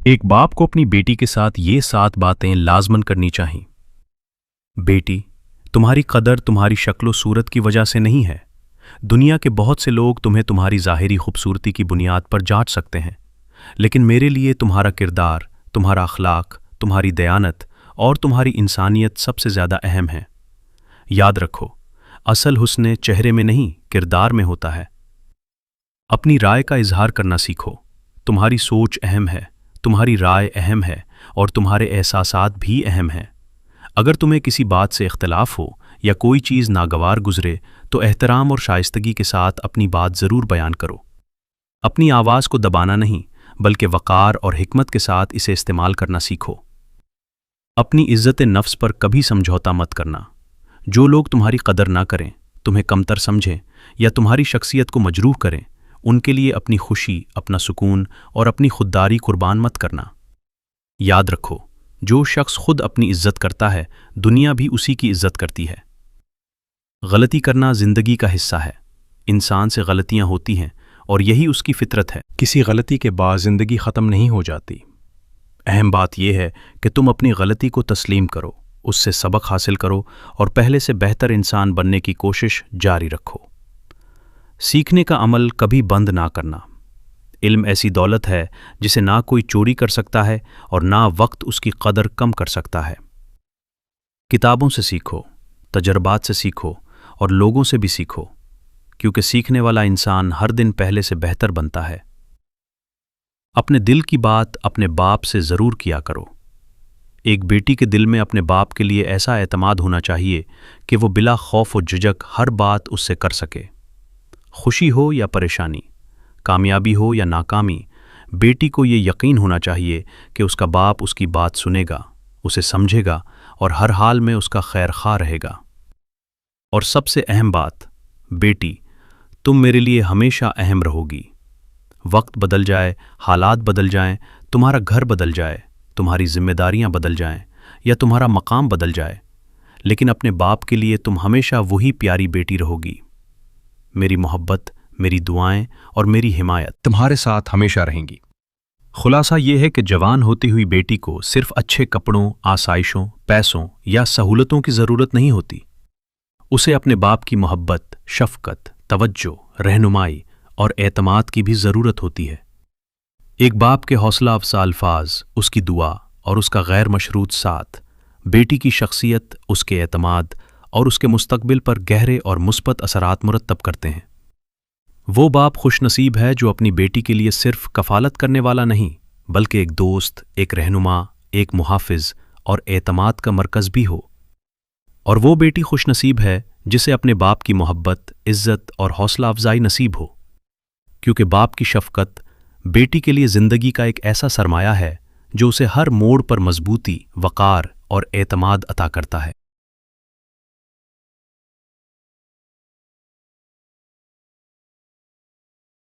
एक बाप को अपनी बेटी के साथ ये 7 बातें लाजमन करनी चाहिए। बेटी, तुम्हारी कदर तुम्हारी शक्ल सूरत की वजह से नहीं है। दुनिया के बहुत से लोग तुम्हें तुम्हारी ज़ाहिरी खूबसूरती की बुनियाद पर जांच सकते हैं, लेकिन मेरे लिए तुम्हारा किरदार, तुम्हारा अखलाक, तुम्हारी दयानत और तुम्हारी इंसानियत सबसे ज़्यादा अहम है। याद रखो, असल हुस्न चेहरे में नहीं, किरदार में होता है। अपनी राय का इजहार करना सीखो। तुम्हारी सोच अहम है, तुम्हारी राय अहम है और तुम्हारे एहसासात भी अहम हैं। अगर तुम्हें किसी बात से इख्तलाफ हो या कोई चीज़ नागवार गुजरे तो एहतराम और शाइस्तगी के साथ अपनी बात ज़रूर बयान करो। अपनी आवाज़ को दबाना नहीं, बल्कि वक़ार और हिकमत के साथ इसे इस्तेमाल करना सीखो। अपनी इज़्ज़त नफ्स पर कभी समझौता मत करना। जो लोग तुम्हारी कदर ना करें, तुम्हें कमतर समझें या तुम्हारी शख्सियत को मजरूह करें, उनके लिए अपनी खुशी, अपना सुकून और अपनी खुददारी कुर्बान मत करना। याद रखो, जो शख्स खुद अपनी इज्जत करता है, दुनिया भी उसी की इज्जत करती है। गलती करना जिंदगी का हिस्सा है। इंसान से गलतियां होती हैं और यही उसकी फितरत है। किसी गलती के बाद जिंदगी ख़त्म नहीं हो जाती। अहम बात यह है कि तुम अपनी गलती को तस्लीम करो, उससे सबक हासिल करो और पहले से बेहतर इंसान बनने की कोशिश जारी रखो। सीखने का अमल कभी बंद ना करना। इल्म ऐसी दौलत है जिसे ना कोई चोरी कर सकता है और ना वक्त उसकी कदर कम कर सकता है। किताबों से सीखो, तजर्बात से सीखो और लोगों से भी सीखो, क्योंकि सीखने वाला इंसान हर दिन पहले से बेहतर बनता है। अपने दिल की बात अपने बाप से ज़रूर किया करो। एक बेटी के दिल में अपने बाप के लिए ऐसा एतमाद होना चाहिए कि वो बिला खौफ व झिझक हर बात उससे कर सके। खुशी हो या परेशानी, कामयाबी हो या नाकामी, बेटी को ये यकीन होना चाहिए कि उसका बाप उसकी बात सुनेगा, उसे समझेगा और हर हाल में उसका खैर खा रहेगा। और सबसे अहम बात, बेटी, तुम मेरे लिए हमेशा अहम रहोगी। वक्त बदल जाए, हालात बदल जाएं, तुम्हारा घर बदल जाए, तुम्हारी जिम्मेदारियां बदल जाएं या तुम्हारा मकाम बदल जाए, लेकिन अपने बाप के लिए तुम हमेशा वही प्यारी बेटी रहोगी। मेरी मोहब्बत, मेरी दुआएं और मेरी हिमायत तुम्हारे साथ हमेशा रहेंगी। खुलासा ये है कि जवान होती हुई बेटी को सिर्फ अच्छे कपड़ों, आसाइशों, पैसों या सहूलतों की ज़रूरत नहीं होती। उसे अपने बाप की मोहब्बत, शफ़क़त, तवज्जो, रहनुमाई और एतमाद की भी ज़रूरत होती है। एक बाप के हौसला अफ़ज़ा अल्फाज, उसकी दुआ और उसका गैर मशरूत साथ बेटी की शख्सियत, उसके एतमाद और उसके मुस्तकबिल पर गहरे और मुस्बत असरात मुरत्तब करते हैं। वो बाप खुशनसीब है जो अपनी बेटी के लिए सिर्फ कफ़ालत करने वाला नहीं, बल्कि एक दोस्त, एक रहनुमा, एक मुहाफ़िज़ और एतमाद का मरकज़ भी हो। और वो बेटी खुशनसीब है जिसे अपने बाप की मोहब्बत, इज़्ज़त और हौसला अफ़ज़ाई नसीब हो, क्योंकि बाप की शफ़क़त बेटी के लिए ज़िंदगी का एक ऐसा सरमाया है जो उसे हर मोड़ पर मजबूती, वक़ार और एतमाद अता करता है।